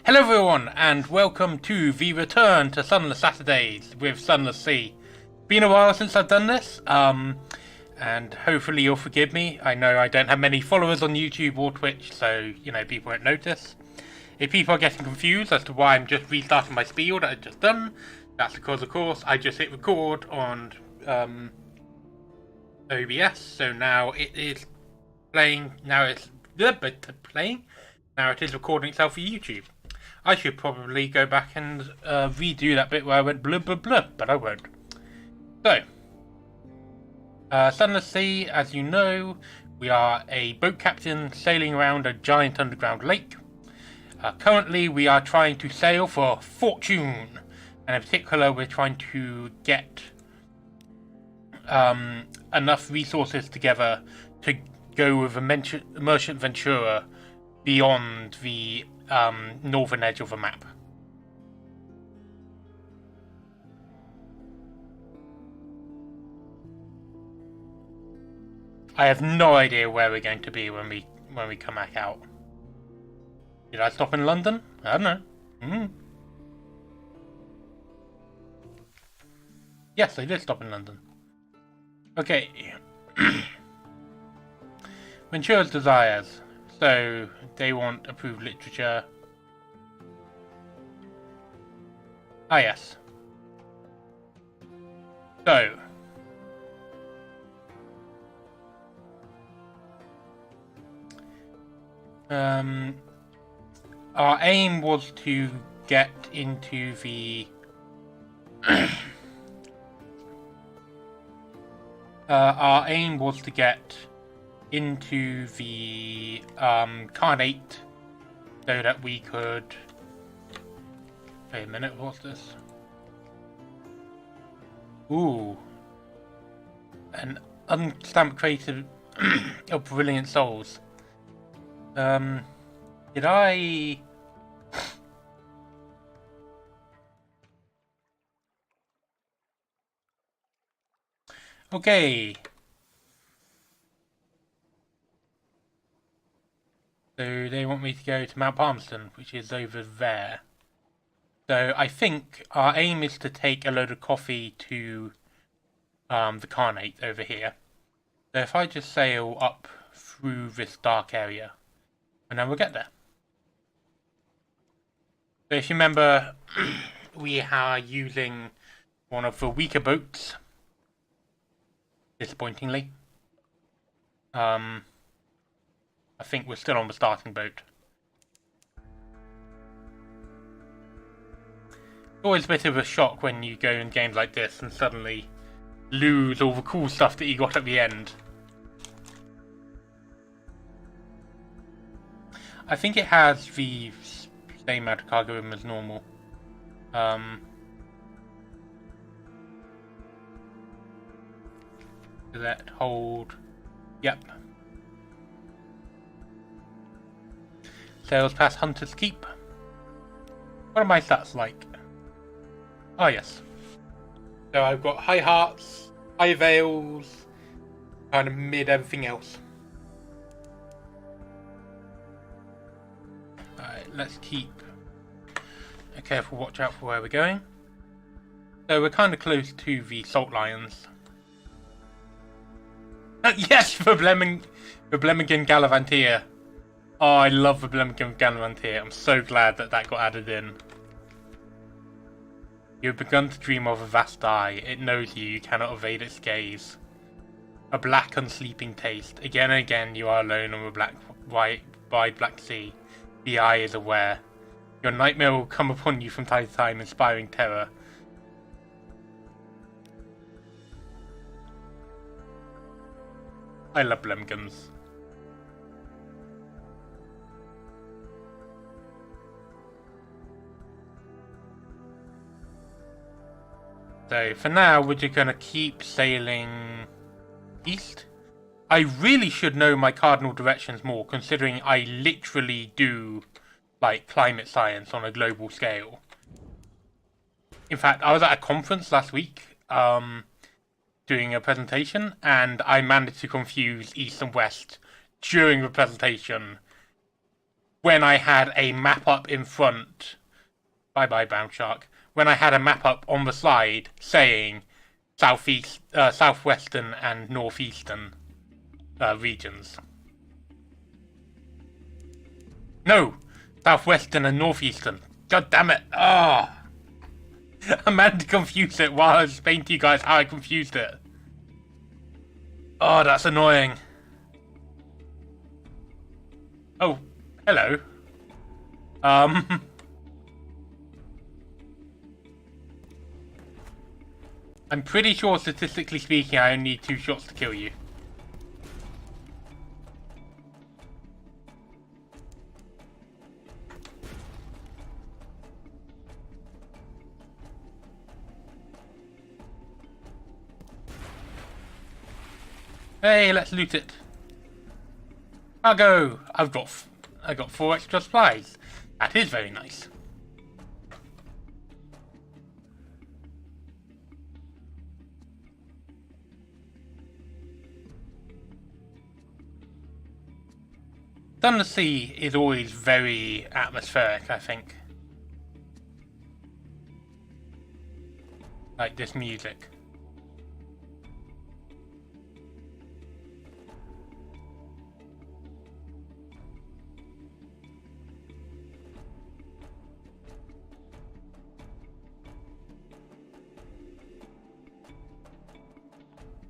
Hello everyone, and welcome to the return to Sunless Saturdays with Sunless Sea. Been a while since I've done this, and hopefully you'll forgive me. I know I don't have many followers on YouTube or Twitch, so, people won't notice. If people are getting confused as to why I'm just restarting my spiel that I've just done, that's because, of course, I just hit record on OBS, so now it is playing, now it is recording itself for YouTube. I should probably go back and redo that bit where I went blub blub blub, but I won't. So, Sunless Sea, as you know, we are a boat captain sailing around a giant underground lake. Currently, we are trying to sail for fortune, and in particular, we're trying to get enough resources together to go with a merchant venturer beyond the northern edge of the map. I have no idea where we're going to be when we come back out. Did I stop in London? I don't know. Yes, I did stop in London. Okay. Ventura's desires. So, they want approved literature. Ah, yes. So. Our aim was to get into the... our aim was to get into the Carnate so that we could... Wait a minute, what's this? Ooh. An unstamped crate of brilliant souls. Did I... Okay. So they want me to go to Mount Palmerston, which is over there. So I think our aim is to take a load of coffee to the Carnate over here. So if I just sail up through this dark area, and then we'll get there. So if you remember, we are using one of the weaker boats, disappointingly. I think we're still on the starting boat. It's always a bit of a shock when you go in games like this and suddenly lose all the cool stuff that you got at the end. I think it has the same amount of cargo room as normal. Does that hold? Yep. Sails past Hunter's Keep. What are my stats like? Oh yes. So I've got high hearts, high veils, kind of mid everything else. Alright, let's keep a careful watch out for where we're going. So we're kind of close to the Salt Lions. Yes, the Blemmingham Gallivantier. Oh, I love the Blemmingham Gallivantier. I'm so glad that that got added in. You have begun to dream of a vast eye. It knows you. You cannot evade its gaze. A black, unsleeping taste. Again and again, you are alone on the wide black sea. The eye is aware. Your nightmare will come upon you from time to time, inspiring terror. I love Blemminghams. So for now, we're just going to keep sailing east. I really should know my cardinal directions more, considering I literally do like climate science on a global scale. In fact, I was at a conference last week doing a presentation, and I managed to confuse east and west during the presentation when I had a map up in front. Bye bye, brown shark. When I had a map up on the slide saying southeast, southwestern and northeastern regions. No, southwestern and northeastern. God damn it! Oh, I meant to confuse it while I was explaining to you guys how I confused it. Oh, that's annoying. Oh, hello. I'm pretty sure, statistically speaking, I only need 2 shots to kill you. Hey, let's loot it. Cargo! I got 4 extra supplies. That is very nice. Sunless Sea is always very atmospheric, I think. Like this music.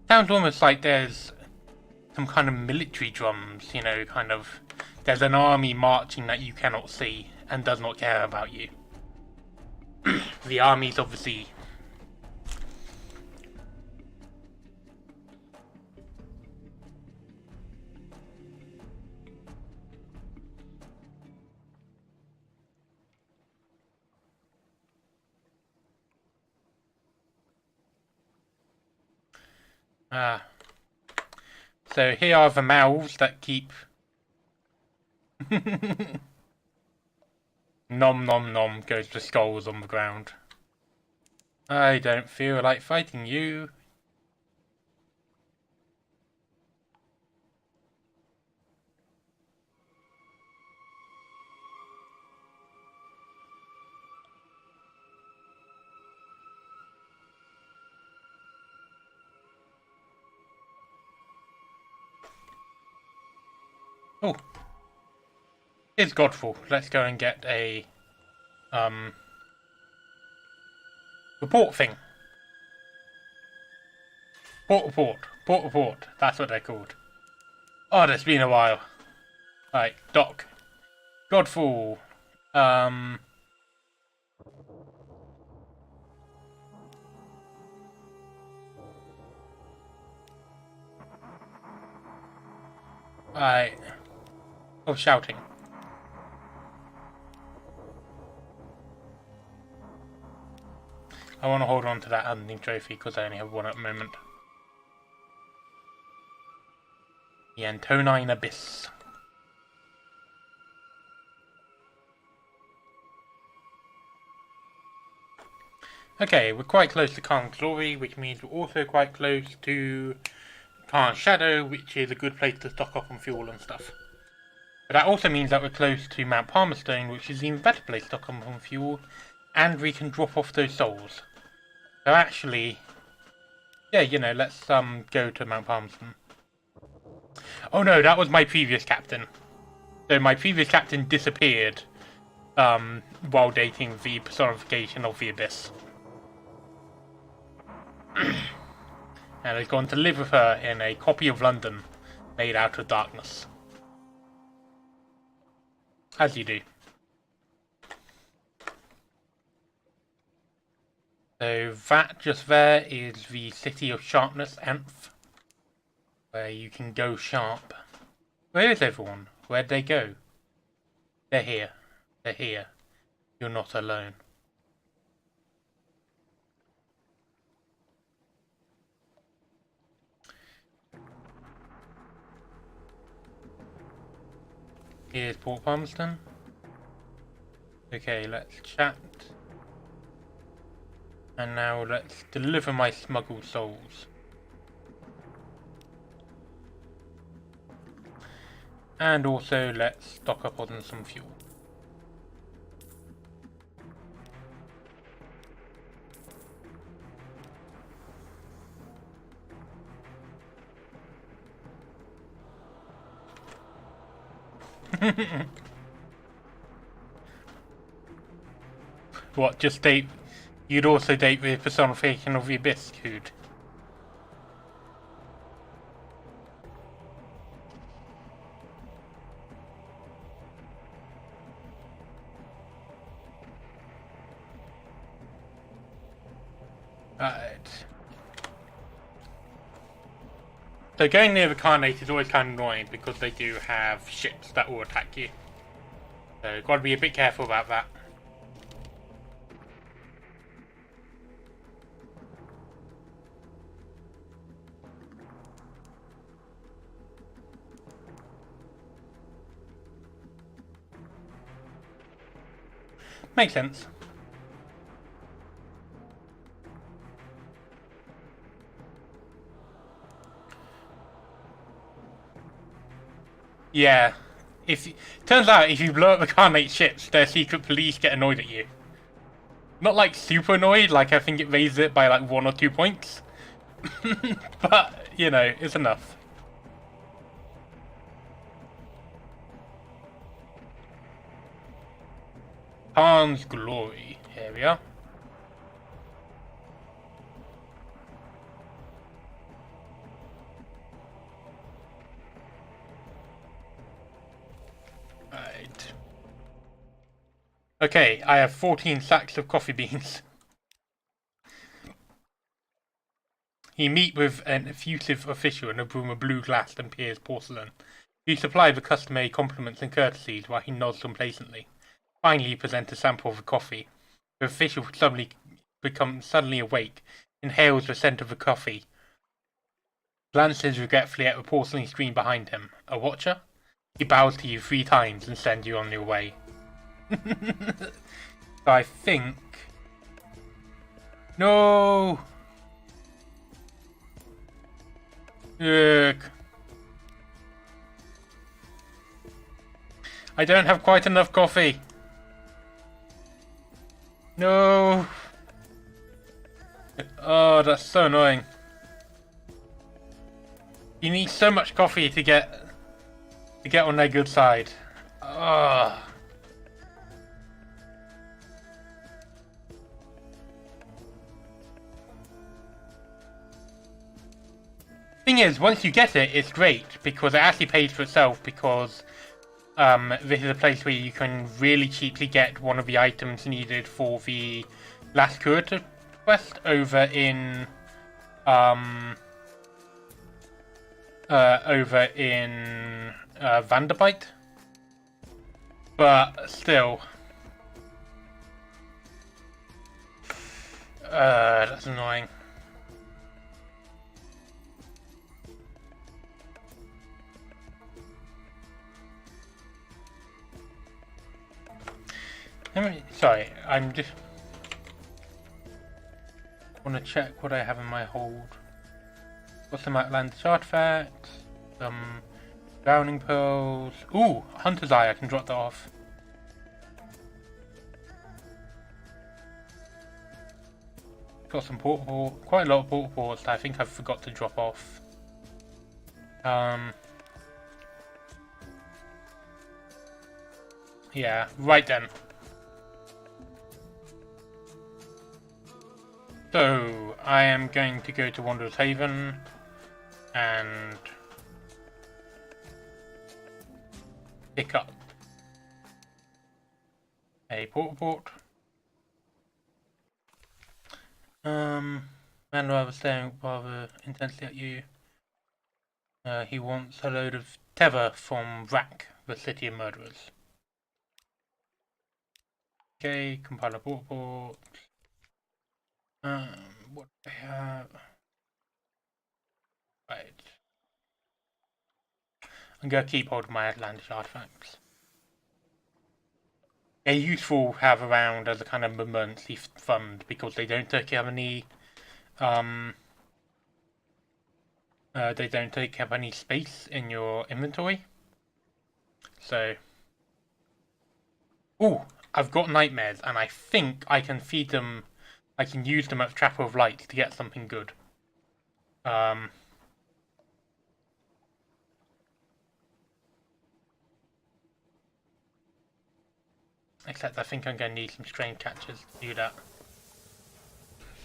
Sounds almost like there's some kind of military drums, you know, kind of. There's an army marching that you cannot see and does not care about you. The army's obviously. So here are the mouths that keep nom nom nom goes the skulls on the ground. I don't feel like fighting you. Oh, here's Godfall. Let's go and get a report thing. Port report. That's what they're called. Oh, it's been a while. Right, Doc. Godfall. Right. Of shouting. I want to hold on to that hunting trophy because I only have one at the moment. The Antonine Abyss. Okay, we're quite close to Khan's Glory, which means we're also quite close to Khan's Shadow, which is a good place to stock up on fuel and stuff. But that also means that we're close to Mount Palmerstone, which is an even better place to stock up on fuel, and we can drop off those souls. So actually, yeah, you know, let's go to Mount Palmerstone. Oh no, that was my previous captain. So my previous captain disappeared while dating the personification of the Abyss. And has gone to live with her in a copy of London made out of darkness. As you do. So that just there is the City of Sharpness, Anth, where you can go sharp. Where is everyone? Where'd they go? They're here. They're here. You're not alone. Here's Port Palmerston. Okay, let's chat. And now let's deliver my smuggled souls. And also let's stock up on some fuel. What, just date? You'd also date the personification of the abyss, dude. Right. So going near the Carnate is always kind of annoying because they do have ships that will attack you. So gotta be a bit careful about that. Makes sense. Yeah. Turns out if you blow up the Carnate ships, their secret police get annoyed at you. Not like super annoyed, like I think it raises it by like 1 or 2 points. But, you know, it's enough. Khan's Glory. Here we are. Right. Okay, I have 14 sacks of coffee beans. You meet with an effusive official in a room of blue glass and Piers porcelain. You supply the customary compliments and courtesies while he nods complacently. Finally, you present a sample of the coffee. The official suddenly becomes awake, inhales the scent of the coffee, glances regretfully at the porcelain screen behind him. A watcher? He bows to you 3 times and sends you on your way. So I think... No! Ugh. I don't have quite enough coffee. No! Oh, that's so annoying. You need so much coffee to get on their good side. Ugh. Thing is, once you get it, it's great because it actually pays for itself because this is a place where you can really cheaply get one of the items needed for the last curator quest over in Vanderbilt. But still, that's annoying. Sorry, I'm just want to check what I have in my hold. Got some outlandish artifacts, some drowning pearls. Ooh, Hunter's Eye, I can drop that off. Got some portable, quite a lot of portables that I think I forgot to drop off. Yeah, right then. So, I am going to go to Wanderer's Haven and pick up a port. Man rather staring rather intensely at you. He wants a load of tether from Rack, the city of murderers. Okay, compile a port. What do I have? Right. I'm gonna keep hold of my outlandish artifacts. They're useful to have around as a kind of emergency fund because they don't take up any they don't take up any space in your inventory. So, ooh, I've got nightmares, and I think I can feed them. I can use them at Trapper of Light to get something good. Except I think I'm going to need some strain catchers to do that.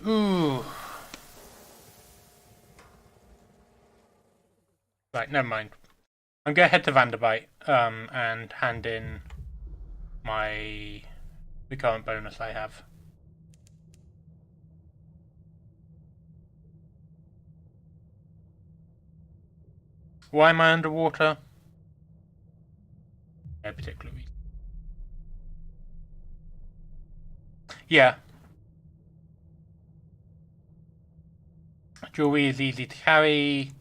Ooh. Right, never mind. I'm going to head to Vanderbite and hand in the current bonus I have. Why am I underwater? No particular reason. Yeah. Jewelry is easy to carry,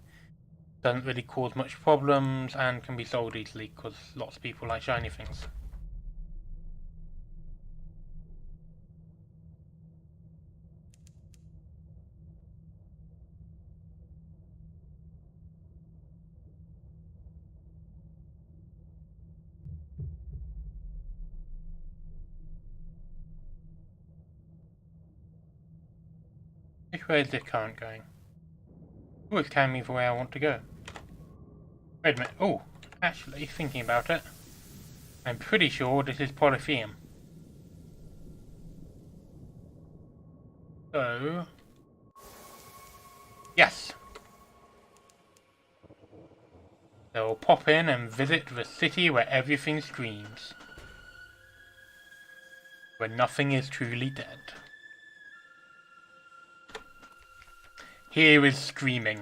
doesn't really cause much problems, and can be sold easily because lots of people like shiny things. Which way is this current going? Oh, it's carrying me the way I want to go. Wait a minute. Oh, actually, thinking about it, I'm pretty sure this is Polypheum. So, yes. So we'll pop in and visit the city where everything screams. Where nothing is truly dead. Here is screaming.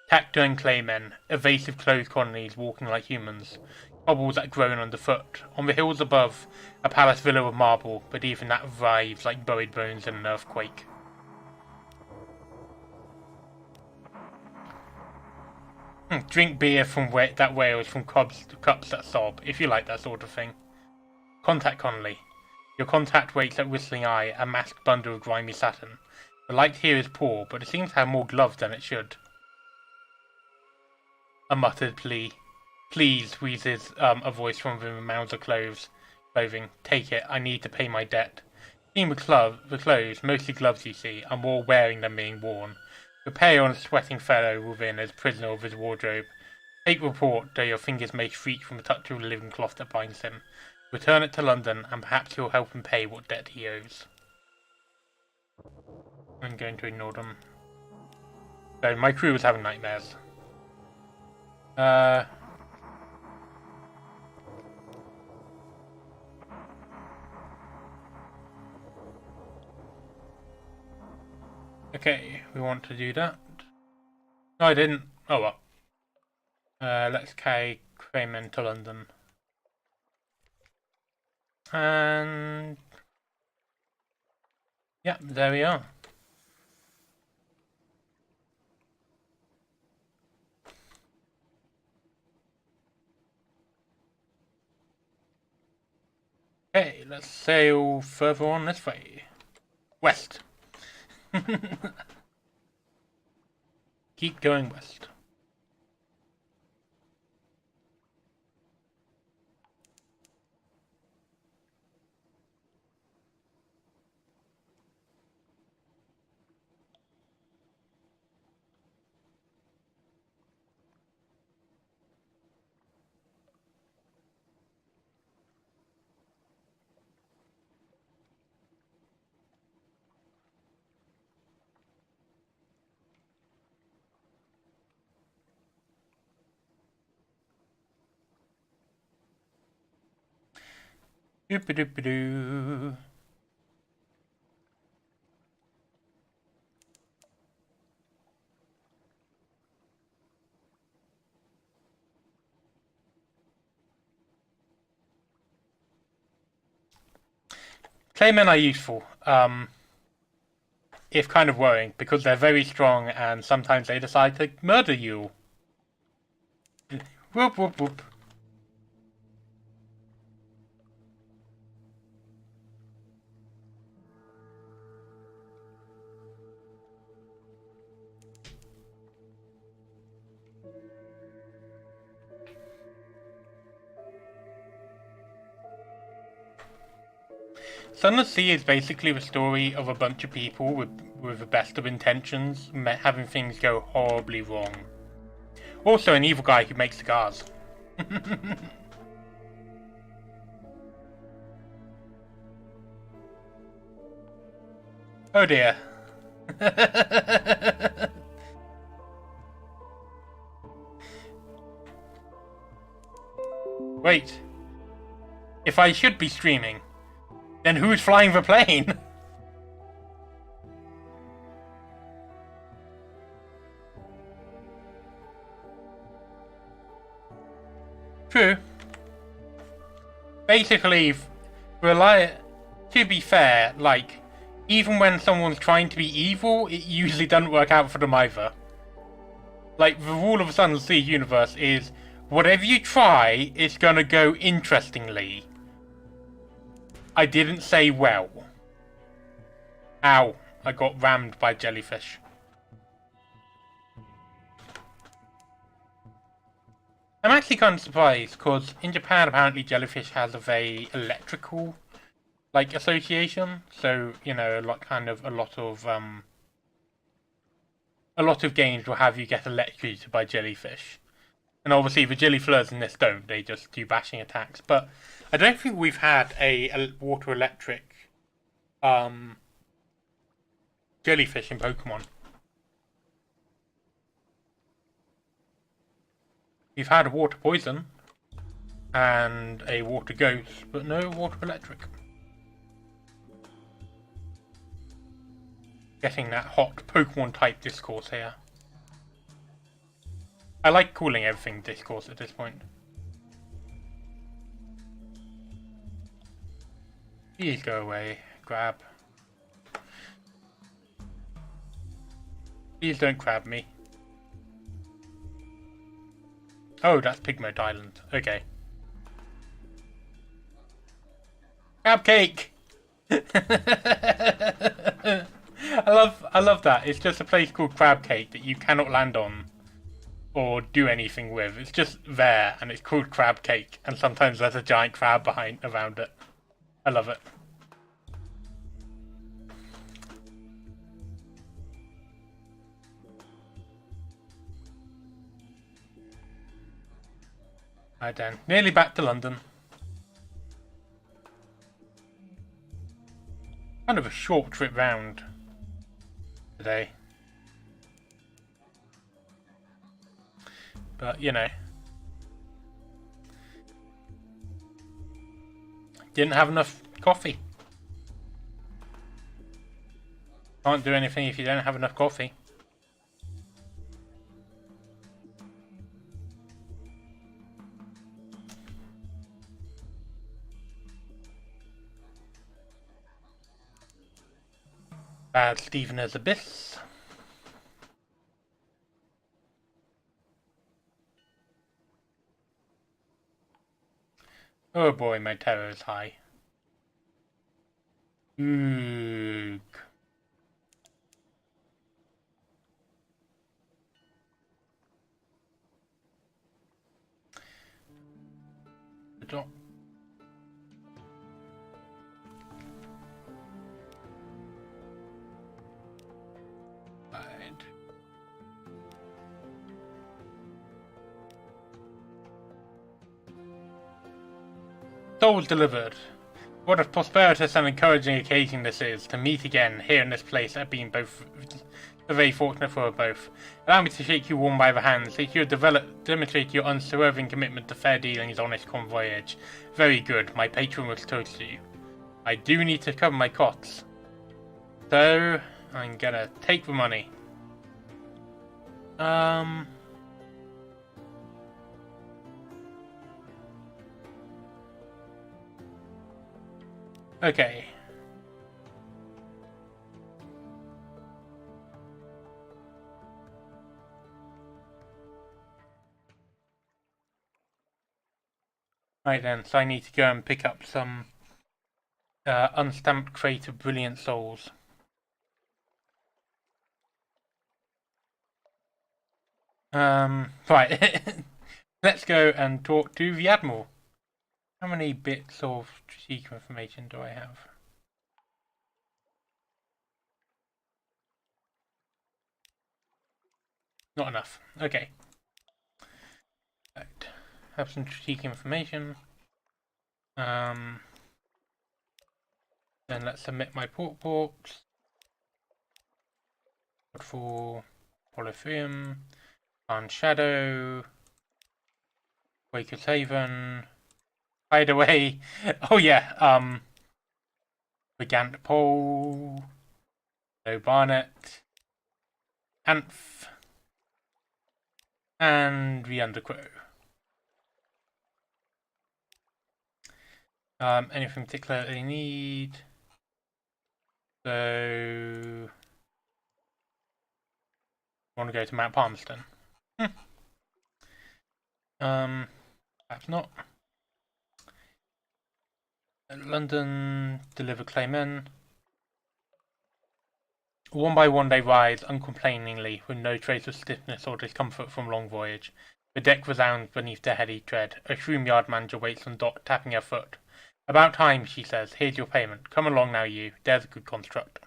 Tactine claymen, evasive clothed colonies walking like humans, cobbles that groan underfoot. On the hills above, a palace villa of marble, but even that writhes like buried bones in an earthquake. Drink beer from that whales from cups that sob, if you like that sort of thing. Contact Connolly. Your contact waits at Whistling Eye, a masked bundle of grimy satin. The light here is poor, but it seems to have more gloves than it should. A muttered plea. Please, wheezes a voice from the mounds of clothing. Take it, I need to pay my debt. Seeing the clothes, mostly gloves you see, are more wearing than being worn. The pale and sweating fellow within is prisoner of his wardrobe. Take report, though your fingers may shriek from the touch of the living cloth that binds him. Return it to London, and perhaps you'll help him pay what debt he owes. I'm going to ignore them. So, my crew was having nightmares. Okay, we want to do that. No, I didn't. Oh well. Let's carry Crayman to London. And yeah, there we are. Okay, let's sail further on this way. West. Keep going west. Doop-a-doop-a-doo. Claymen are useful. If kind of worrying, because they're very strong and sometimes they decide to murder you. Whoop whoop whoop. Sunless Sea is basically the story of a bunch of people with the best of intentions having things go horribly wrong. Also, an evil guy who makes cigars. Oh dear. Wait. If I should be streaming, then who's flying the plane? True. Basically, to be fair, like, even when someone's trying to be evil, it usually doesn't work out for them either. Like, the rule of the Sunless Sea universe is, whatever you try, it's gonna go interestingly. I didn't say well. Ow, I got rammed by jellyfish. I'm actually kind of surprised, because in Japan apparently jellyfish has a very electrical, like, association. So, you know, like, a lot of games will have you get electrocuted by jellyfish. And obviously the jellyfleurs in this don't, they just do bashing attacks. But I don't think we've had a water electric jellyfish in Pokemon. We've had a water poison and a water ghost, but no water electric. Getting that hot Pokemon type discourse here. I like calling everything discourse at this point. Please go away, grab. Please don't grab me. Oh, that's Pigment Island. Okay. Crab cake! I love that. It's just a place called Crab Cake that you cannot land on or do anything with. It's just there, and it's called Crab Cake, and sometimes there's a giant crab around it. I love it. Right then, nearly back to London. Kind of a short trip round today. But, you know. Didn't have enough coffee. Can't do anything if you don't have enough coffee. Bad Stephener's Abyss. Oh boy, my terror is high. Oog. Don't. Souls delivered. What a prosperous and encouraging occasion this is, to meet again here in this place. I've been both very fortunate for both. Allow me to shake you warm by the hand, so you demonstrate your unswerving commitment to fair dealings on this convoyage. Very good, my patron was toast to you. I do need to cover my costs. So, I'm gonna take the money. Okay. Right then, so I need to go and pick up some unstamped crate of brilliant souls. Right. Let's go and talk to the Admiral. How many bits of strategic information do I have? Not enough. Okay. Right. Have some strategic information. Then let's submit my ports. For Polypheum, on Shadow, Waker's Haven, Hideaway. Oh yeah, Brigant Pole, No Barnet, Anth, and the Undercrow. Anything particular they need? So, I want to go to Mount Palmerston. Perhaps not. London, deliver claim in. One by one they rise uncomplainingly, with no trace of stiffness or discomfort from long voyage. The deck resounds beneath their heavy tread. A shrewd yard manager waits on dock, tapping her foot. About time, she says. Here's your payment. Come along now, you. There's a good construct.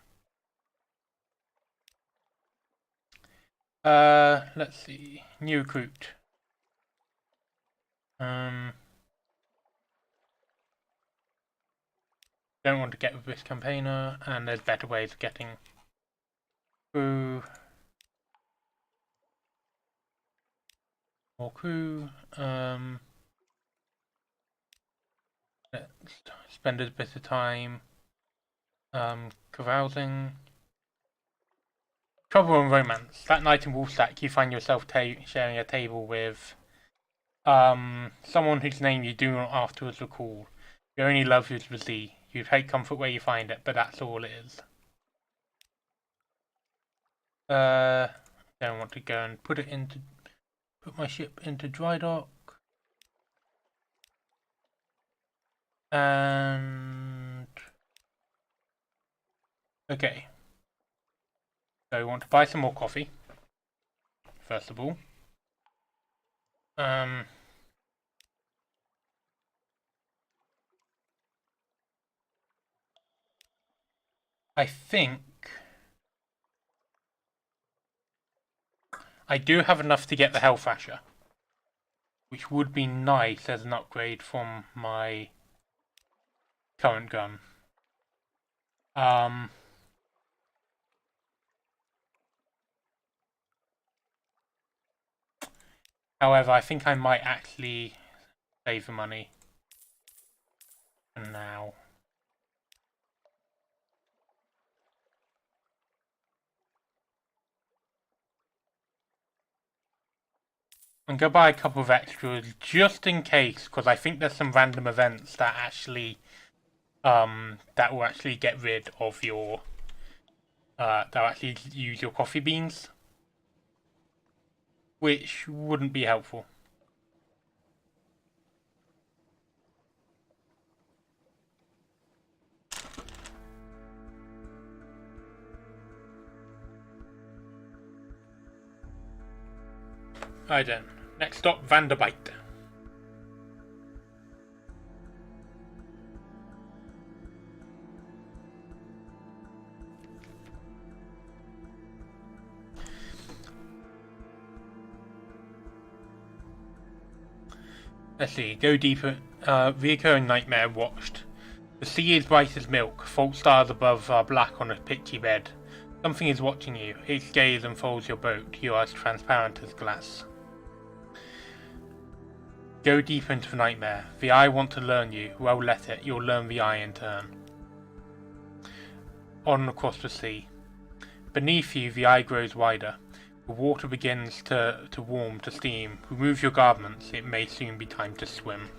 Let's see. New recruit. Don't want to get with this campaigner, and there's better ways of getting through. More crew. Let's spend a bit of time carousing. Trouble and romance. That night in Woolstack, you find yourself sharing a table with someone whose name you do not afterwards recall. Your only love is the Z. You take comfort where you find it, but that's all it is. Don't want to go and put my ship into dry dock. And okay. So I want to buy some more coffee. First of all. I think I do have enough to get the Hellfasher, which would be nice as an upgrade from my current gun. However, I think I might actually save the money for now. I'm going to buy a couple of extras just in case, because I think there's some random events that actually that will actually get rid of your that will actually use your coffee beans, which wouldn't be helpful. Right then, next stop, Vanderbilt. Let's see, go deeper. Reoccurring nightmare watched. The sea is bright as milk, fault stars above are black on a pitchy bed. Something is watching you, its gaze unfolds your boat, you are as transparent as glass. Go deeper into the nightmare. The eye want to learn you, well let it, you'll learn the eye in turn. On across the sea. Beneath you the eye grows wider. The water begins to warm to steam. Remove your garments, it may soon be time to swim.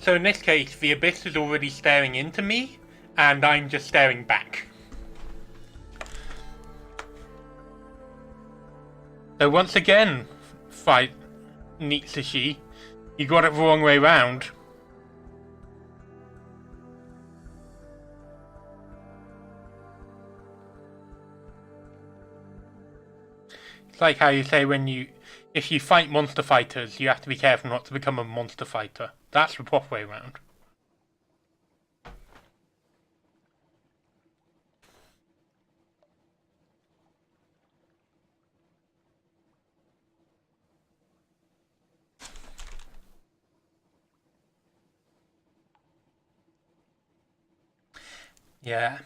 So in this case, the abyss is already staring into me, and I'm just staring back. So once again, fight Nitsushi, you got it the wrong way round. It's like how you say if you fight monster fighters, you have to be careful not to become a monster fighter. That's the proper way around. Yeah.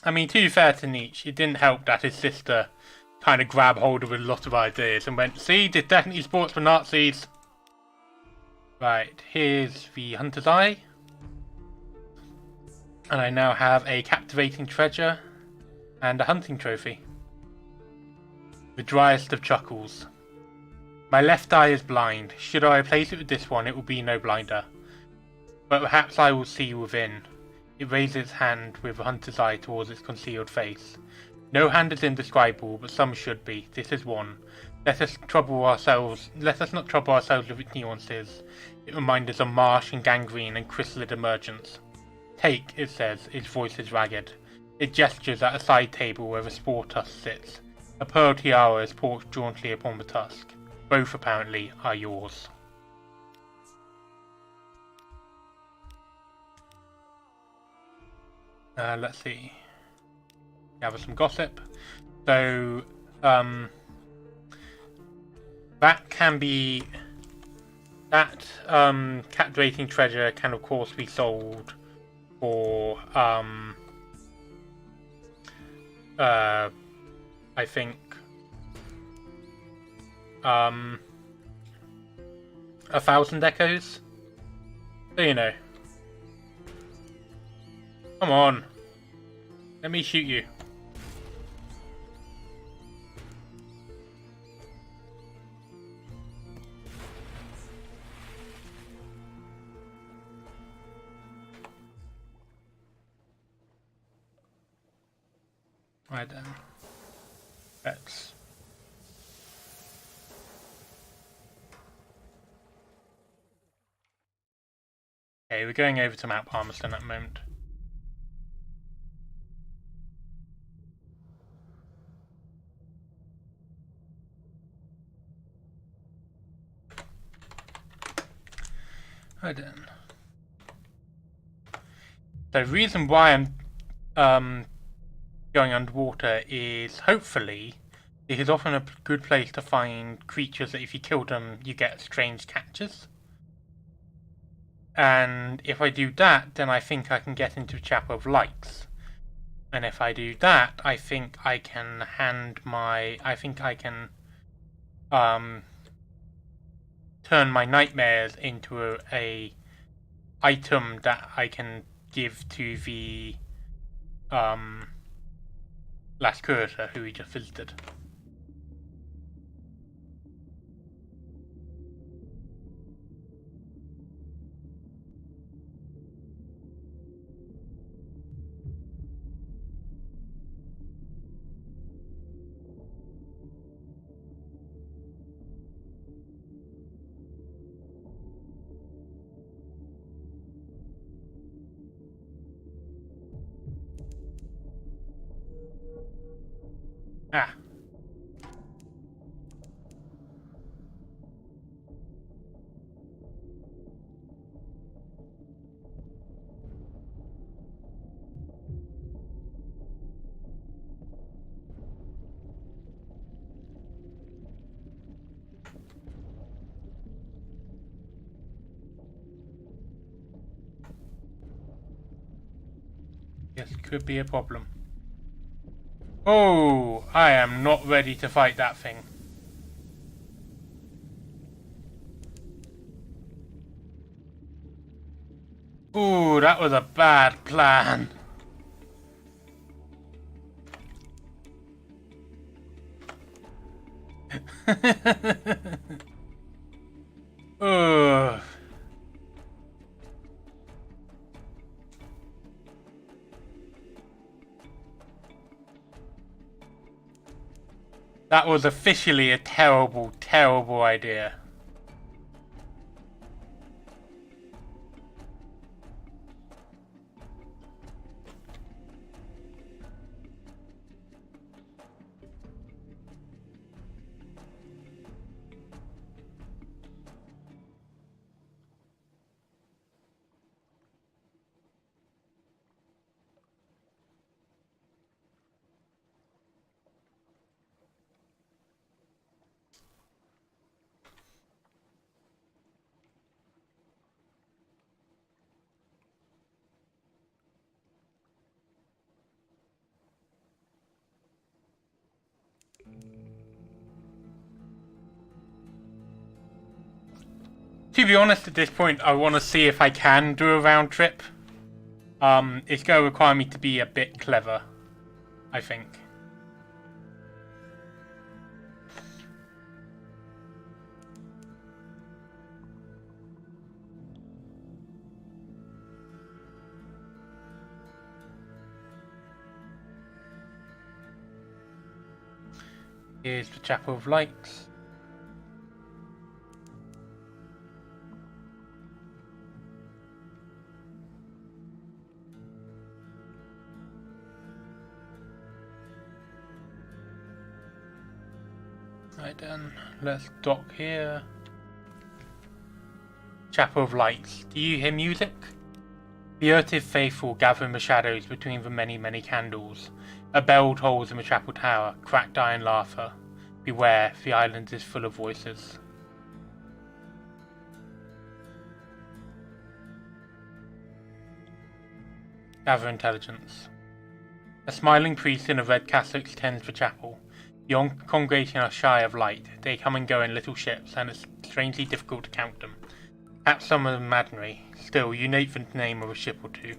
I mean, to be fair to Nietzsche, it didn't help that his sister kind of grabbed hold of a lot of ideas and went, see, this definitely sports for Nazis. Right, here's the Hunter's Eye. And I now have a captivating treasure and a hunting trophy. The driest of chuckles. My left eye is blind. Should I replace it with this one, it will be no blinder. But perhaps I will see within. It raises its hand with a hunter's eye towards its concealed face. No hand is indescribable, but some should be. This is one. Let us not trouble ourselves with its nuances. It reminds us of marsh and gangrene and chrysalid emergence. Take, it says, its voice is ragged. It gestures at a side table where the spore tusk sits. A pearl tiara is perched jauntily upon the tusk. Both, apparently, are yours. Let's see. Gather some gossip. So, that can be... That captivating treasure can, of course, be sold for, I think, 1,000 echoes. So, you know. Come on. Let me shoot you. Right then. Let's... Okay, we're going over to Mount Palmerston at the moment. Right then. The reason why I'm going underwater is hopefully it is often a good place to find creatures that if you kill them you get strange catches. And if I do that, then I think I can get into the Chapel of Lights. And if I do that, I think I can turn my nightmares into a item that I can give to the last curator who we just visited. Ah. Yes, could be a problem. Oh, I am not ready to fight that thing. Ooh, that was a bad plan. Ugh. That was officially a terrible, terrible idea. To be honest, at this point, I want to see if I can do a round trip. It's going to require me to be a bit clever, I think. Here's the Chapel of Lights. Right then, let's dock here. Chapel of Lights. Do you hear music? The Earth faithful gather in the shadows between the many, many candles. A bell tolls in the chapel tower, cracked iron laughter. Beware, the island is full of voices. Gather intelligence. A smiling priest in a red cassock tends the chapel. The congregation are shy of light. They come and go in little ships, and it's strangely difficult to count them. Perhaps some of them imaginary. Still, you note the name of a ship or two.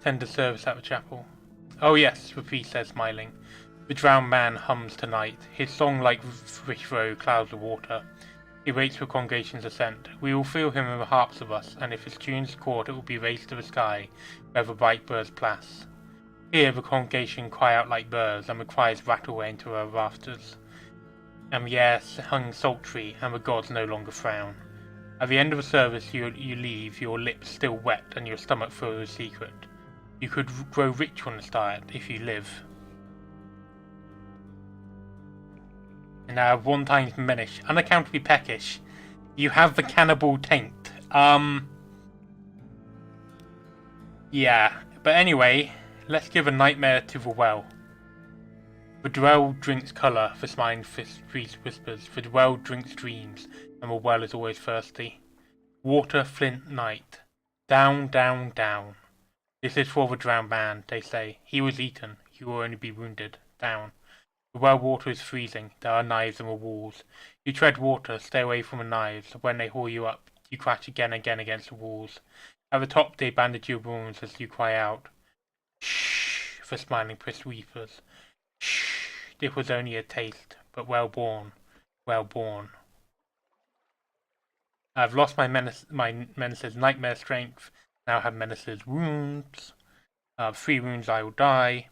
Tender service at the chapel. Oh yes, the priest says, smiling. The drowned man hums tonight. His song like throw clouds of water. He waits for congregation's ascent. We will feel him in the harps of us, and if his tune's caught, it will be raised to the sky, where the bright birds plas. Here the congregation cry out like birds, and the cries rattle away into our rafters. And the air hung sultry, and the gods no longer frown. At the end of the service you leave, your lips still wet, and your stomach full of secret. You could grow rich on this diet if you live. And now 1 times Menish, unaccountably peckish. You have the cannibal taint. Yeah, but anyway, let's give a nightmare to the well. The well drinks colour, the smiling priest whispers. The well drinks dreams, and the well is always thirsty. Water, flint, night. Down, down, down. This is for the drowned man, they say. He was eaten. He will only be wounded. Down. The well water is freezing. There are knives on the walls. You tread water. Stay away from the knives. When they haul you up, you crash again and again against the walls. At the top, they bandage your wounds as you cry out. Shh, the smiling priest weepers. Shh, it was only a taste, but well born. Well born. I've lost my menace's nightmare strength. Now have menace's wounds. 3 wounds I will die.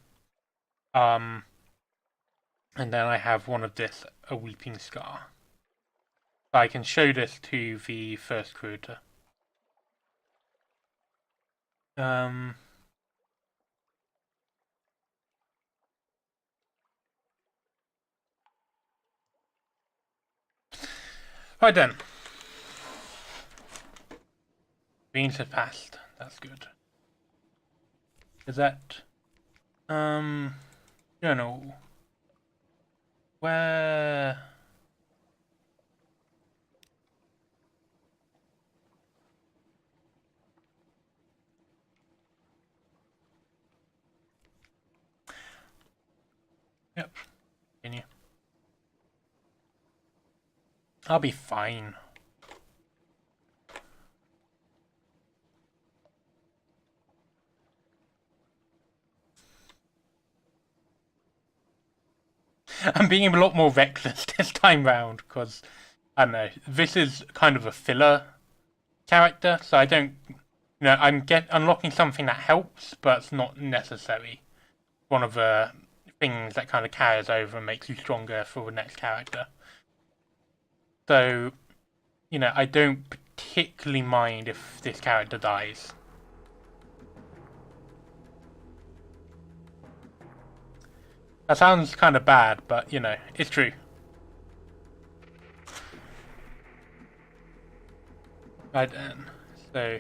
And then I have one of this, a weeping scar. I can show this to the first creator. Right then. Greens have passed. That's good. Is that journal? Where? Yep. Continue. I'll be fine. I'm being a lot more reckless this time round because, I don't know, this is kind of a filler character, so I don't, I'm unlocking something that helps, but it's not necessary. One of the things that kind of carries over and makes you stronger for the next character. So, I don't particularly mind if this character dies. That sounds kind of bad, but, it's true. Right then, so...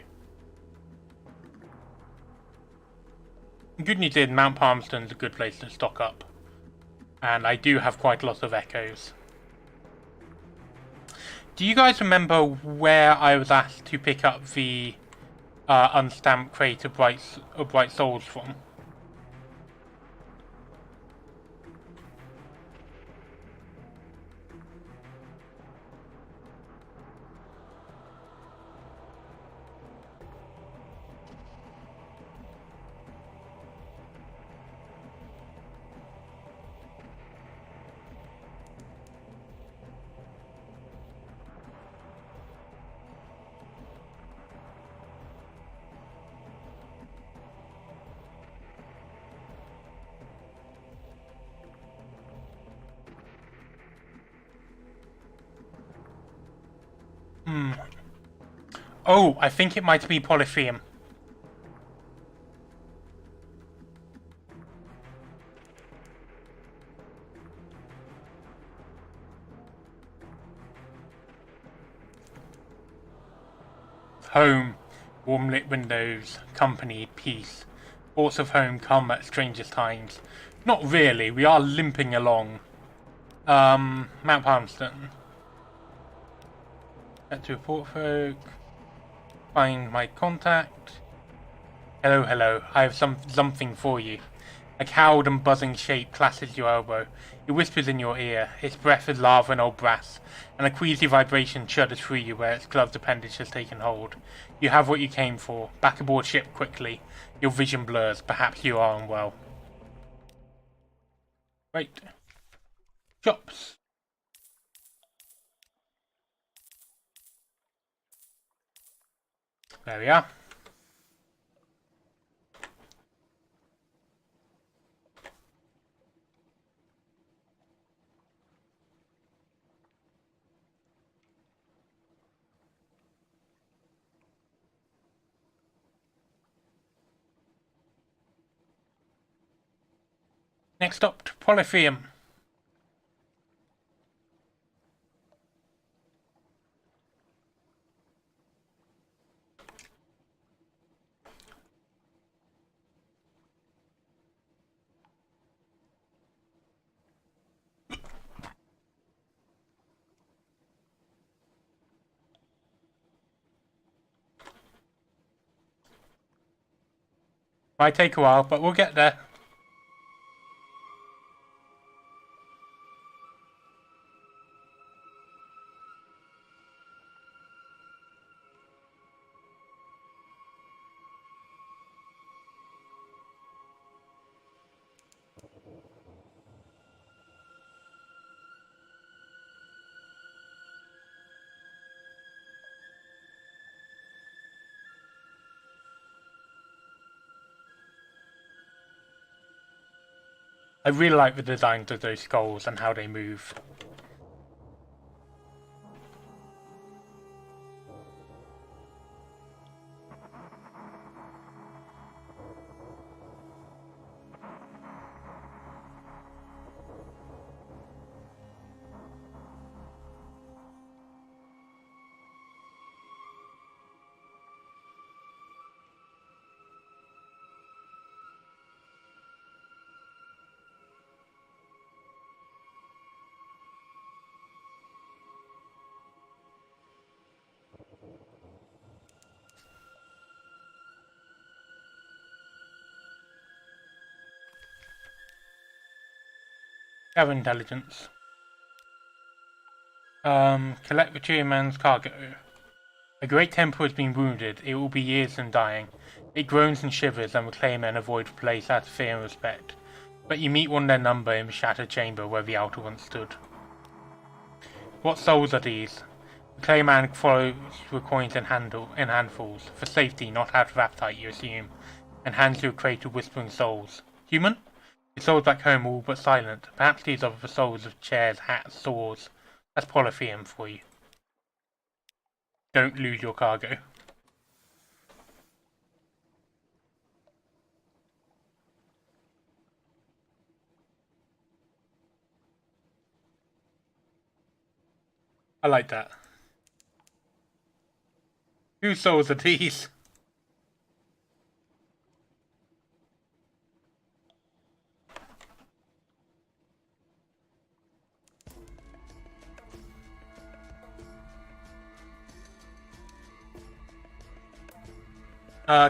Good news is Mount Palmerston's a good place to stock up. And I do have quite a lot of echoes. Do you guys remember where I was asked to pick up the unstamped crate of Bright Souls from? Oh, I think it might be polypheum. Home, warm lit windows, company, peace. Thoughts of home come at strangest times. Not really, we are limping along. Mount Palmerston. Get to report folk. Find my contact. Hello, hello. I have something for you. A cowled and buzzing shape clashes your elbow. It whispers in your ear. Its breath is lava and old brass, and a queasy vibration shudders through you where its gloved appendage has taken hold. You have what you came for. Back aboard ship quickly. Your vision blurs. Perhaps you are unwell. Right. Shops. There we are. Next up, polypheum. Might take a while, but we'll get there. I really like the designs of those skulls and how they move. Have intelligence. Collect the man's cargo. A great temple has been wounded. It will be years in dying. It groans and shivers, and the claymen avoid the place out of fear and respect. But you meet one their number in the shattered chamber where the altar once stood. What souls are these? The clayman follows the coins in handfuls, for safety, not out of appetite, you assume, and hands you a crate of whispering souls. Human? The souls back home are all but silent. Perhaps these are the souls of chairs, hats, swords. That's polypheum for you. Don't lose your cargo. I like that. Whose souls are these?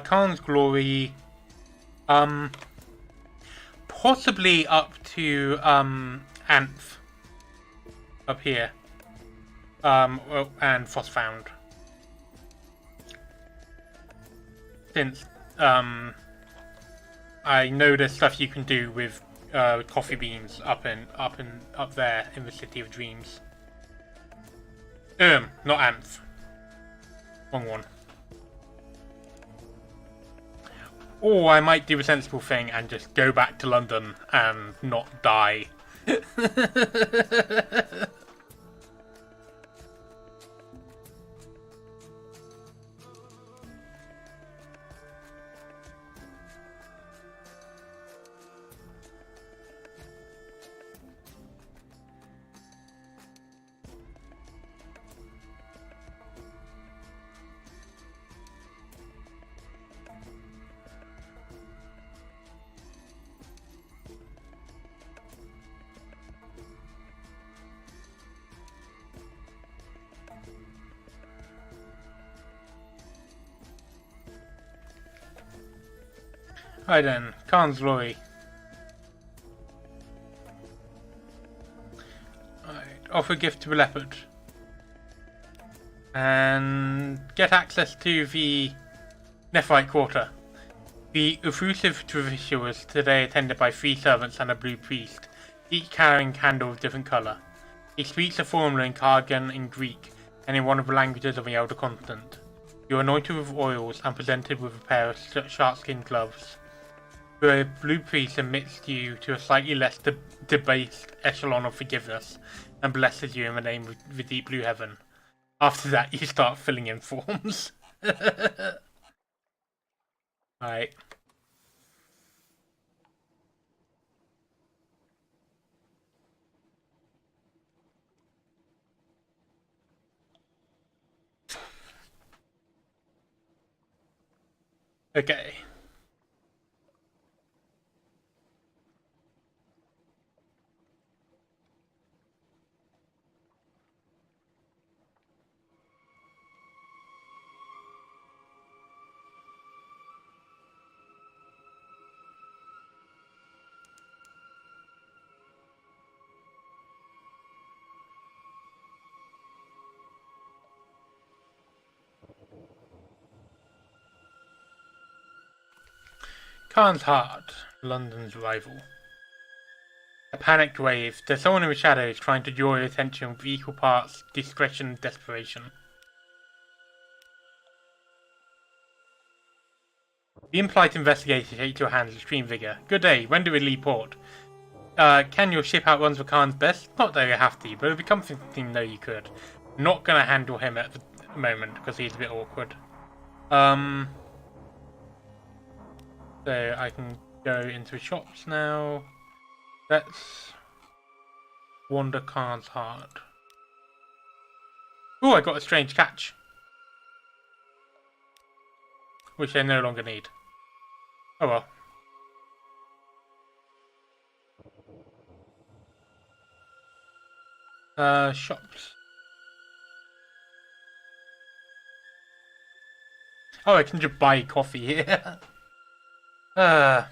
Khan's Glory, possibly up to, Anth, up here, well, and Frostfound, since, I know there's stuff you can do with, coffee beans up there in the City of Dreams. Not Anth. Wrong one. Or I might do a sensible thing and just go back to London and not die. Right then, Khan's Glory. Right, offer gift to a leopard. And get access to the Nephite Quarter. The effusive tradition was today attended by 3 servants and a blue priest, each carrying a candle of different colour. He speaks a formula in Kargan in Greek and in one of the languages of the Elder Continent. You are anointed with oils and presented with a pair of shark-skin gloves. The blue priest admits you to a slightly less debased echelon of forgiveness and blesses you in the name of the deep blue heaven. After that, you start filling in forms. Right. Okay. Khan's Heart, London's rival. A panicked wave. There's someone in the shadows trying to draw your attention with equal parts discretion and desperation. The impolite investigator shakes your hands with extreme vigour. Good day, when do we leave port? Can your ship outrun the Khan's best? Not that you have to, but it would be comforting to know you could. Not gonna handle him at the moment because he's a bit awkward. So I can go into the shops now. Let's wander Khan's Heart. Oh, I got a strange catch, which I no longer need. Oh well. Shops. Oh, I can just buy coffee here. We're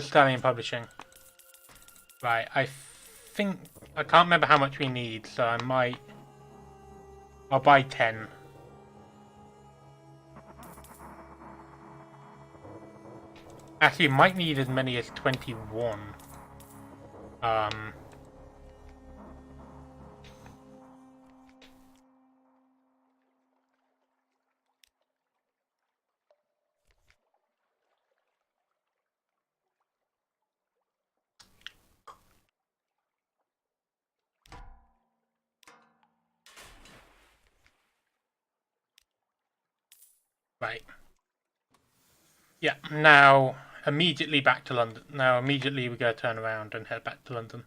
starting publishing. Right, I think I can't remember how much we need, so I'll buy 10. Actually, might need as many as 21. Right. Yeah, now immediately back to London. Now immediately we go turn around and head back to London.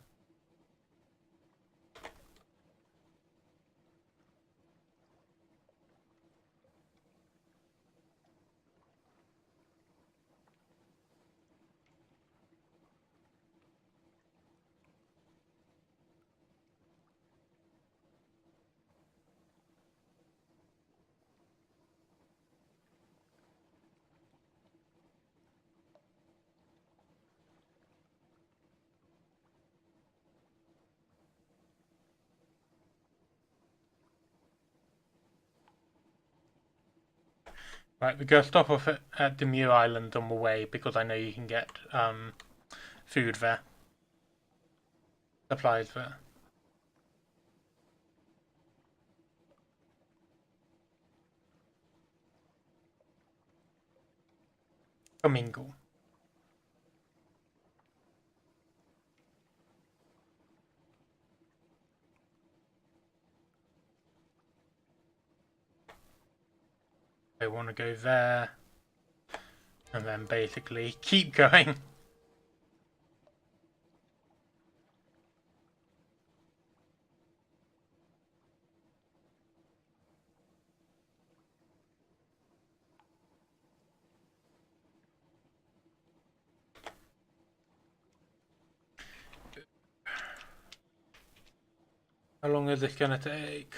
Right, we're going to stop off at Demure Island on the way because I know you can get food there. Supplies there. Commingle. I want to go there. And then basically keep going. How long is this going to take?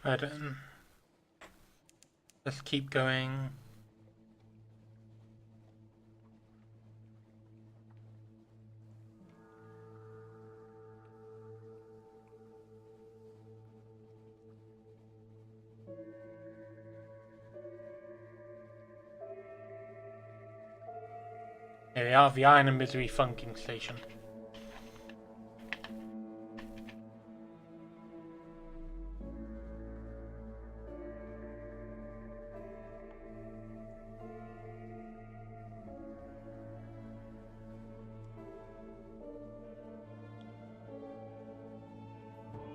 I don't... Let's keep going. Here we are, the Iron and Misery Funking Station.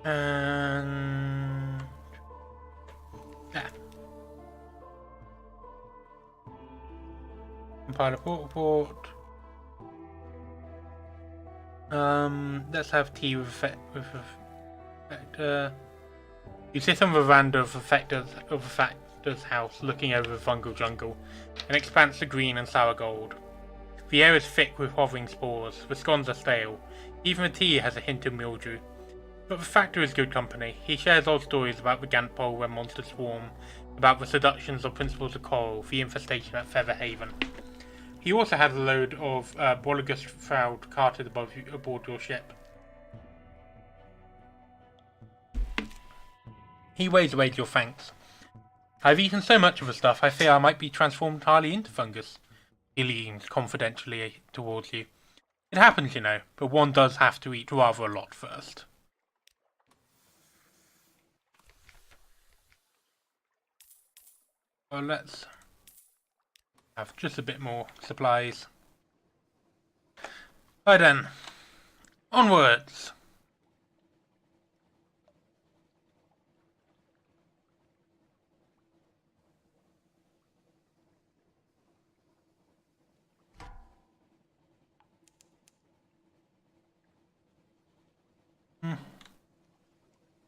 And... yeah. Compile a port. Let's have tea with effect. You sit on the veranda of the factor's house, looking over the fungal jungle, an expanse of green and sour gold. The air is thick with hovering spores. The scones are stale. Even the tea has a hint of mildew. But the factor is good company. He shares old stories about the Gant Pole where monsters swarm, about the seductions of Principles of Coral, the infestation at Feather Haven. He also has a load of Boligus Froud carted aboard your ship. He waves away your thanks. I've eaten so much of the stuff, I fear I might be transformed entirely into fungus. He leans confidentially towards you. It happens, you know, but one does have to eat rather a lot first. Well, let's have just a bit more supplies. Right then, onwards.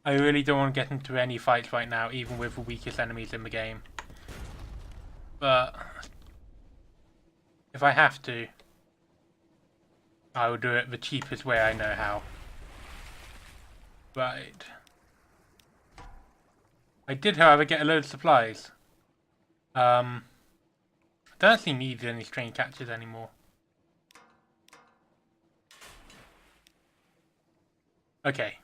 I really don't want to get into any fights right now, even with the weakest enemies in the game. But if I have to, I will do it the cheapest way I know how. Right. I did, however, get a load of supplies. I don't actually need any strange catches anymore. Okay.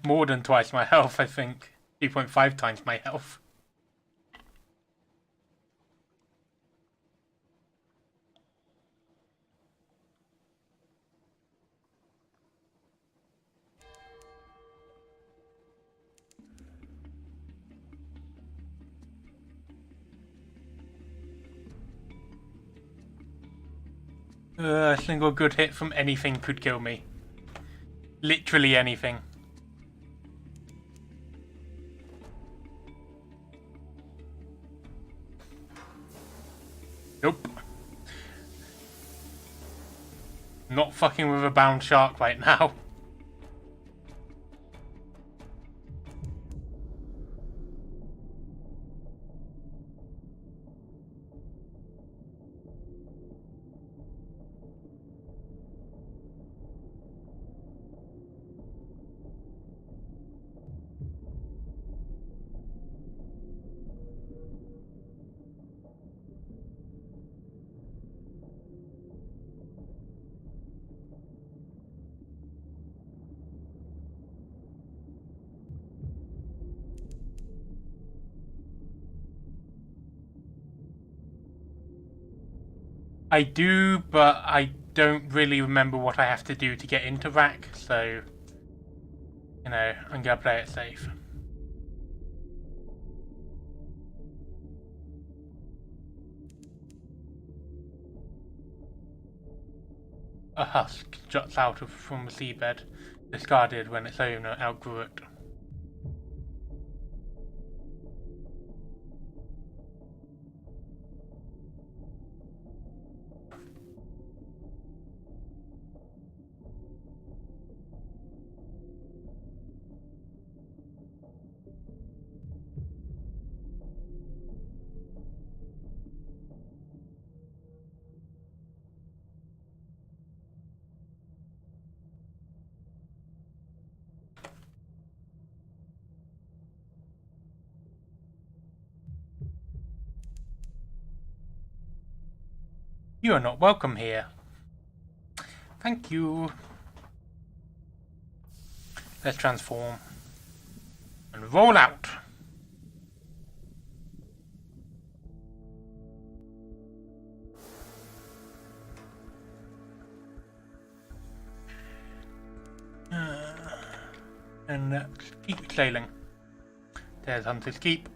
More than twice my health, I think. 2.5 times my health. A single good hit from anything could kill me. Literally anything. Nope. Not fucking with a bound shark right now. I do, but I don't really remember what I have to do to get into RAC, so, you know, I'm gonna play it safe. A husk juts out from the seabed, discarded when its owner outgrew it. You are not welcome here. Thank you. Let's transform. And roll out. And let's keep sailing. There's Hunter's Keep.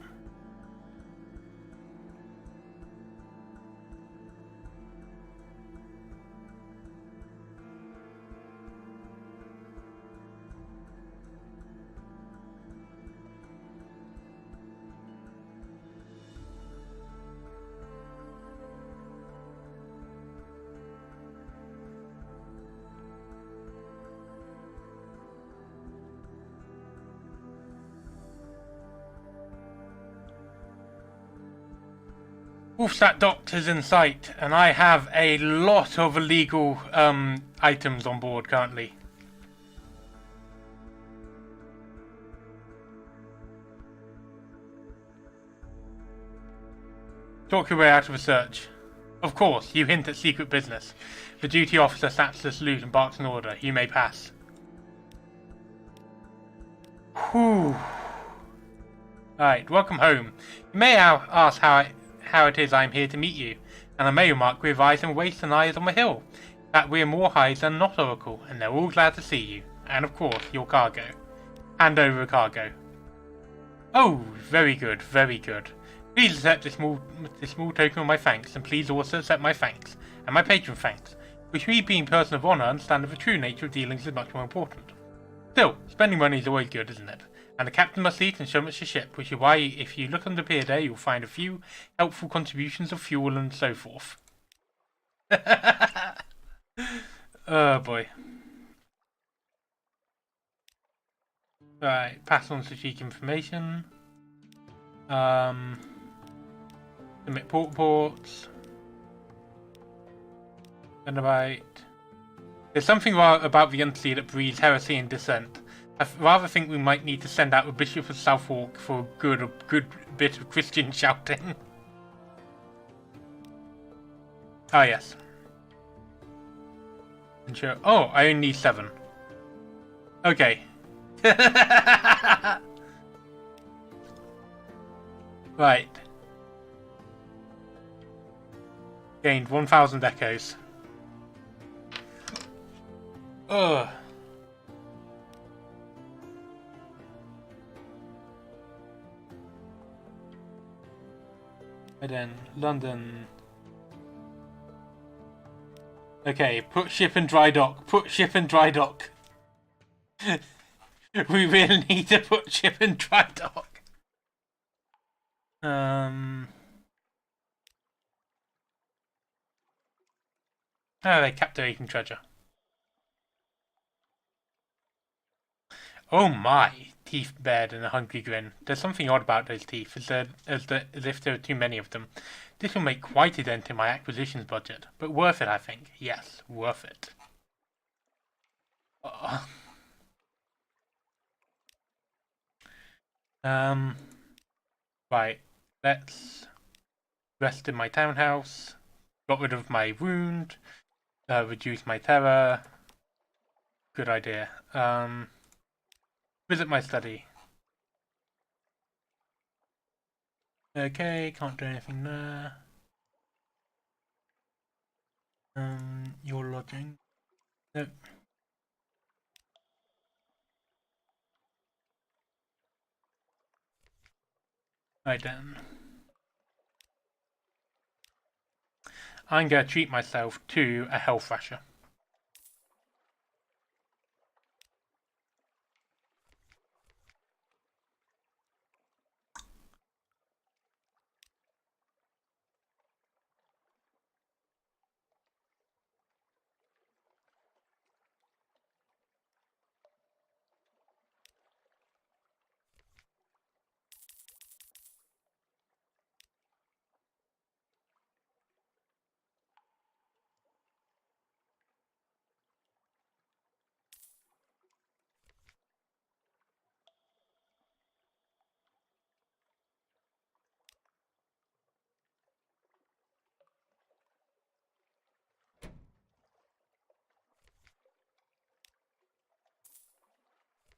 Wolfsat Docks is in sight, and I have a lot of illegal items on board currently. Talk your way out of a search. Of course, you hint at secret business. The duty officer snaps the salute and barks an order. You may pass. Whew. Alright, welcome home. You may ask how it is I am here to meet you, and I may remark we have eyes and waist and eyes on the hill, that we are more highs than not, Oracle, and they're all glad to see you, and of course, your cargo. Hand over the cargo. Oh, very good, very good. Please accept this small token of my thanks, and please also accept my thanks, and my patron thanks, which we being person of honour understand that the true nature of dealings is much more important. Still, spending money is always good, isn't it? And the captain must eat and show much the ship, which is why if you look on the pier there, you'll find a few helpful contributions of fuel and so forth. Oh boy. Right, pass on strategic information. Submit port reports. Renovate. There's something about the Unsea that breeds heresy and dissent. I rather think we might need to send out a Bishop of Southwark for a good bit of Christian shouting. Ah, yes. Sure. Oh, I only need 7. Okay. Right. Gained 1,000 echoes. Ugh. And then London. Okay, put ship in dry dock. Put ship in dry dock. We really need to put ship in dry dock. Oh, they captivating treasure. Oh my! Teeth bared in a hungry grin. There's something odd about those teeth, as if there are too many of them. This will make quite a dent in my acquisitions budget, but worth it, I think. Yes, worth it. Right. Let's rest in my townhouse. Got rid of my wound. Reduce my terror. Good idea. Visit my study. Okay, can't do anything there. Your lodging. Nope. Right then. I'm going to treat myself to a health rasher.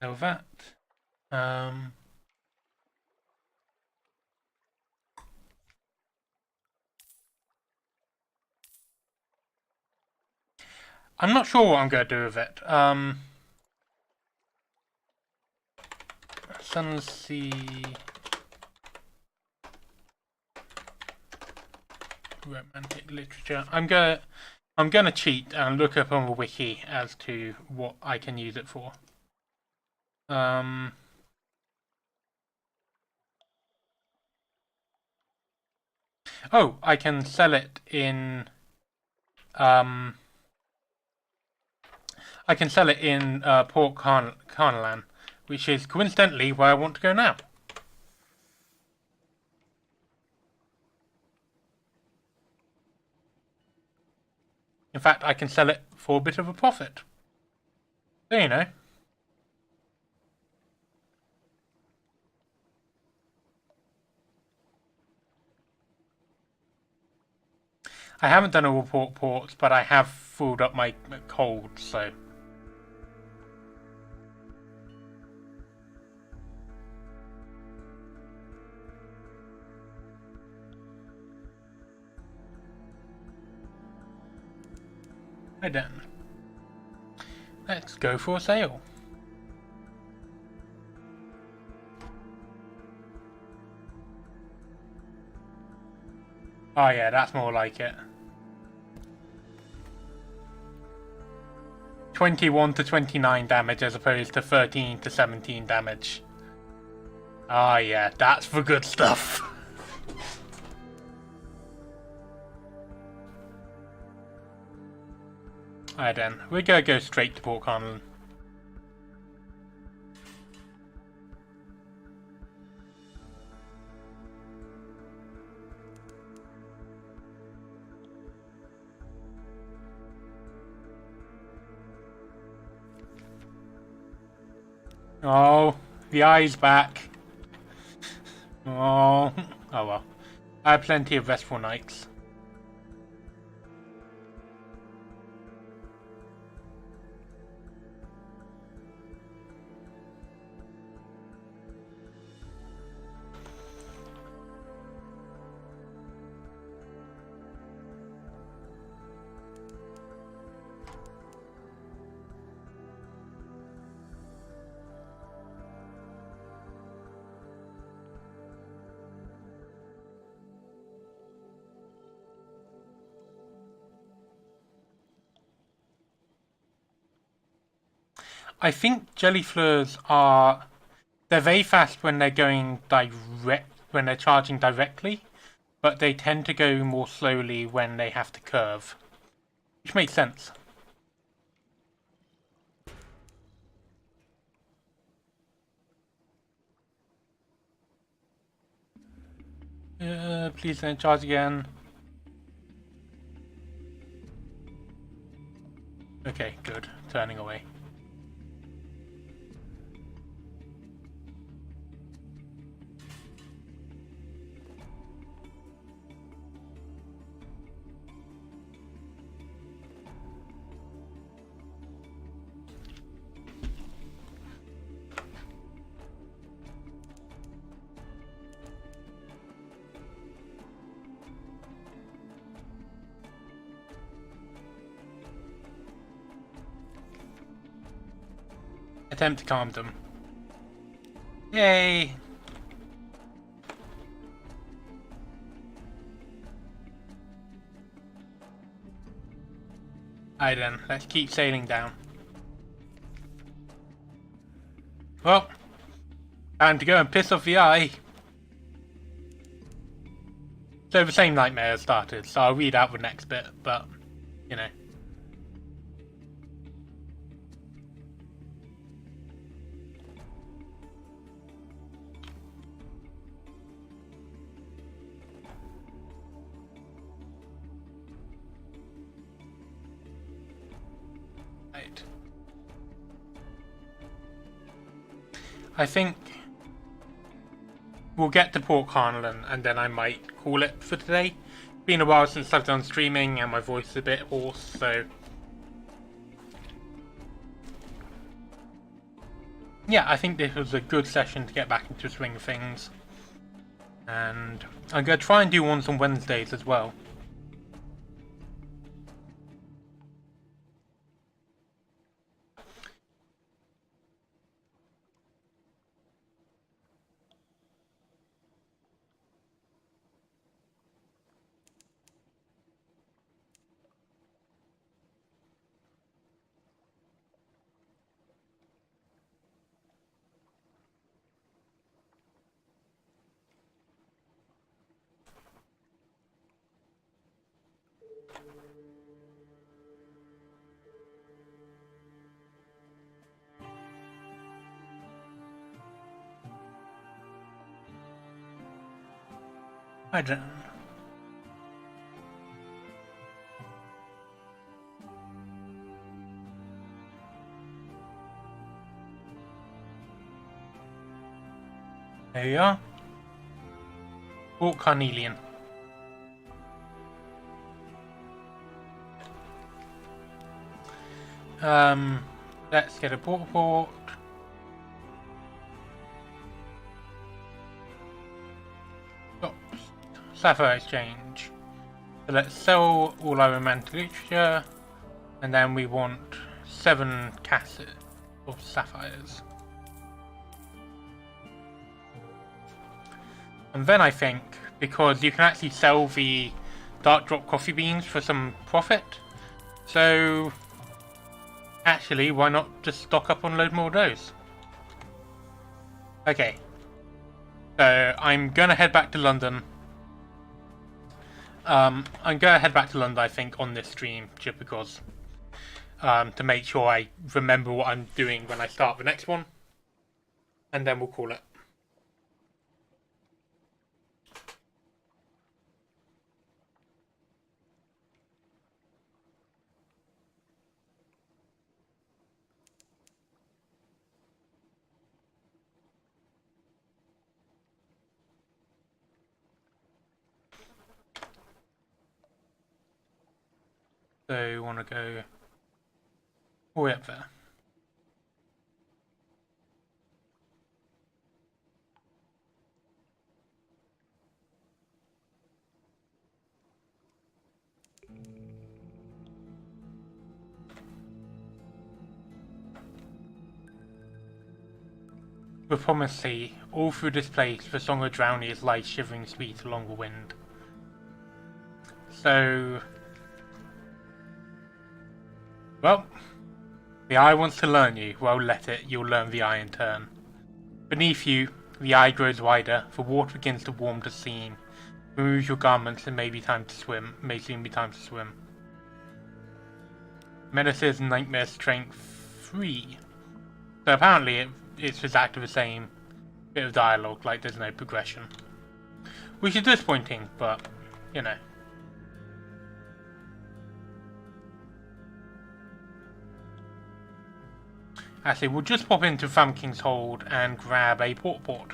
Know that. I'm not sure what I'm going to do with it. Sunless Sea. Romantic literature. I'm gonna cheat and look up on the wiki as to what I can use it for. Oh, I can sell it in. I can sell it in Port Carnalan, which is coincidentally where I want to go now. In fact, I can sell it for a bit of a profit. So, you know. I haven't done all ports, but I have filled up my cold, so. Right then. Let's go for a sail. Oh yeah, that's more like it. 21 to 29 damage as opposed to 13 to 17 damage. Ah yeah, that's the good stuff. Alright then, we're gonna go straight to Port Carnalan. Oh, the eye's back. Oh well. I have plenty of restful nights. I think jellyfleurs they're very fast when they're going when they're charging directly, but they tend to go more slowly when they have to curve, which makes sense. Please don't charge again. Okay, good. Turning away. Attempt to calm them. Yay! Alright then, let's keep sailing down. Well, time to go and piss off the eye. So the same nightmare has started, so I'll read out the next bit, but, you know. Right. I think we'll get to Port Carnalan and then I might call it for today. Been a while since I've done streaming and my voice is a bit hoarse, so yeah, I think this was a good session to get back into the swing of things. And I'm going to try and do ones on Wednesdays as well. I don't know. There you are. Port Carnelian. Let's get a port. Oops. Sapphire exchange. So let's sell all our romantic literature, and then we want 7 cassettes of sapphires. And then I think, because you can actually sell the dark drop coffee beans for some profit, so actually why not just stock up on a load more of those? Okay, so I'm gonna head back to London. I'm gonna head back to London, I think, on this stream, just because, to make sure I remember what I'm doing when I start the next one, and then we'll call it. So you want to go all the way up there. The Promised Sea, all through this place, the song of drownings lies shivering sweet along the wind. So, well, the eye wants to learn you, well let it, you'll learn the eye in turn. Beneath you, the eye grows wider, the water begins to warm the scene. Remove your garments, it may be time to swim, may soon be time to swim. Menaces and Nightmare Strength 3. So apparently it's exactly the same bit of dialogue, like there's no progression. Which is disappointing, but, you know. Actually, we'll just pop into Thumb King's Hold and grab a port.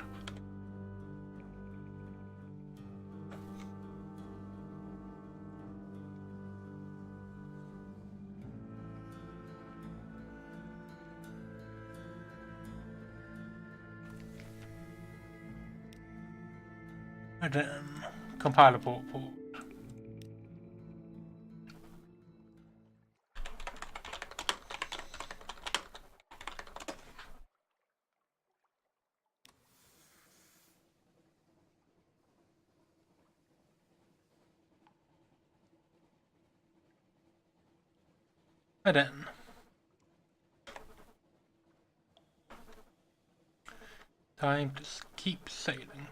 And then compile a port. And then time to keep sailing.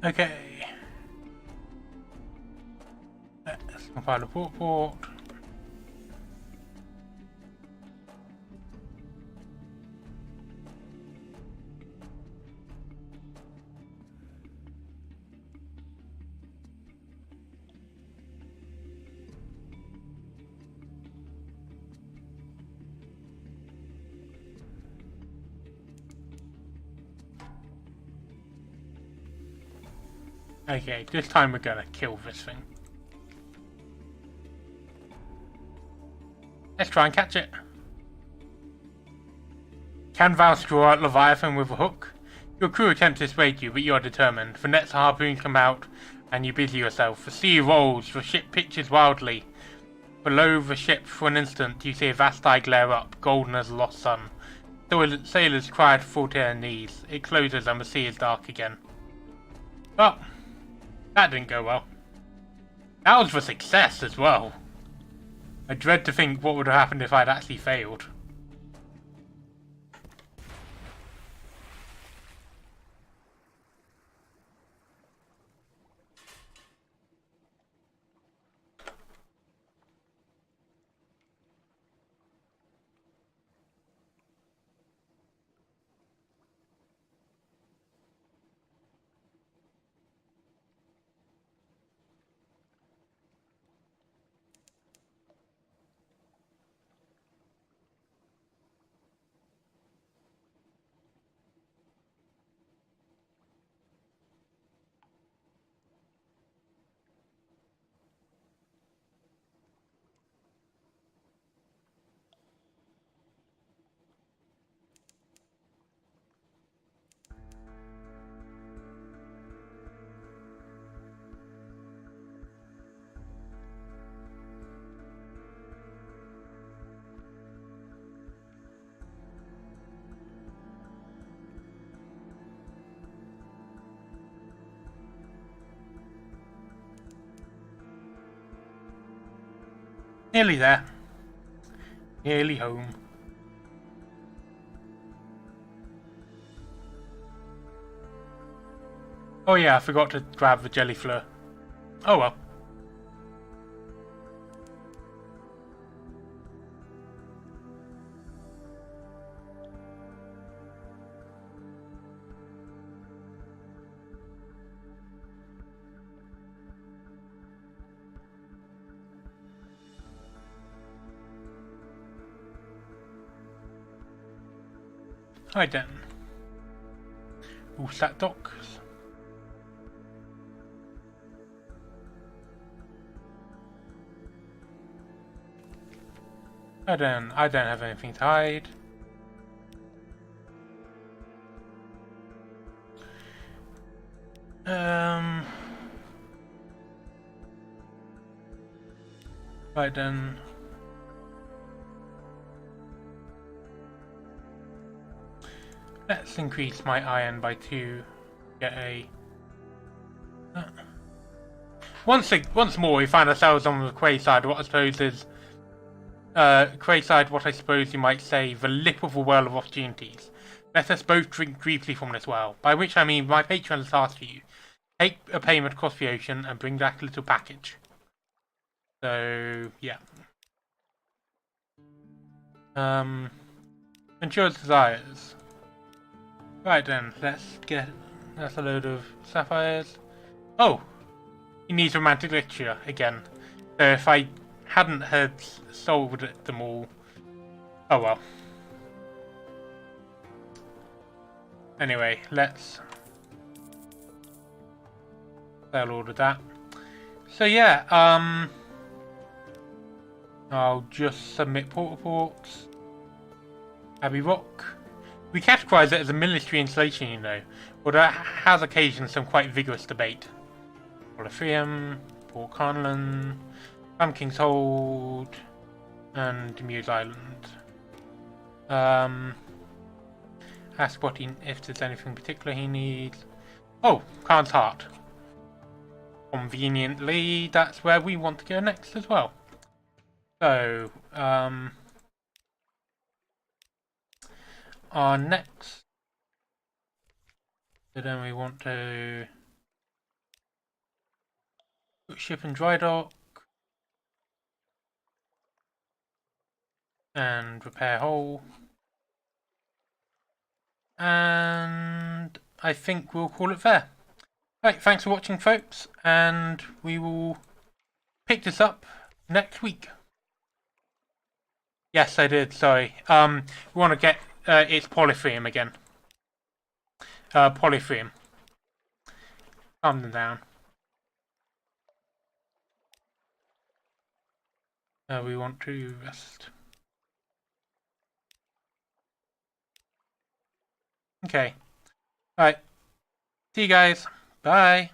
Okay. Let's compile the port. Okay, this time we're gonna kill this thing. Let's try and catch it. Can Val draw out Leviathan with a hook? Your crew attempt to dissuade you, but you are determined. The nets and harpoons come out, and you busy yourself. The sea rolls, the ship pitches wildly. Below the ship, for an instant, you see a vast eye glare up, golden as a lost sun. The sailors cry to fall to their knees. It closes, and the sea is dark again. Well, that didn't go well. That was a success as well. I dread to think what would have happened if I'd actually failed. Nearly there. Nearly home. Oh yeah, I forgot to grab the jelly fleur. Oh well. Right then. Woolsack docks. I don't have anything to hide. Right then. Let's increase my iron by 2. Get a. Once more, we find ourselves on the quayside. What I suppose is, quayside. What I suppose you might say, the lip of a well of opportunities. Let us both drink briefly from this well. By which I mean, my patron has asked you. Take a payment across the ocean and bring back a little package. So yeah. Ensures desires. Right then, that's a load of sapphires. Oh! He needs romantic literature again. So if I hadn't had sold them all... Oh well. Anyway, let's sell all of that. So yeah, I'll just submit port reports. Abbey Rock. We categorise it as a military installation, you know, although it has occasioned some quite vigorous debate. Polypheum, Port Carnarvon, King's Hold, and Muse Island. Ask what if there's anything particular he needs. Oh, Khan's Heart. Conveniently, that's where we want to go next as well. So, our next. So then we want to Put ship in dry dock. And repair hull. And I think we'll call it there. Right, thanks for watching, folks, and we will pick this up next week. Yes, I did, sorry. We want to get its polytheum again. Polytheum. Calm them down. We want to rest. Okay. Alright. See you guys. Bye.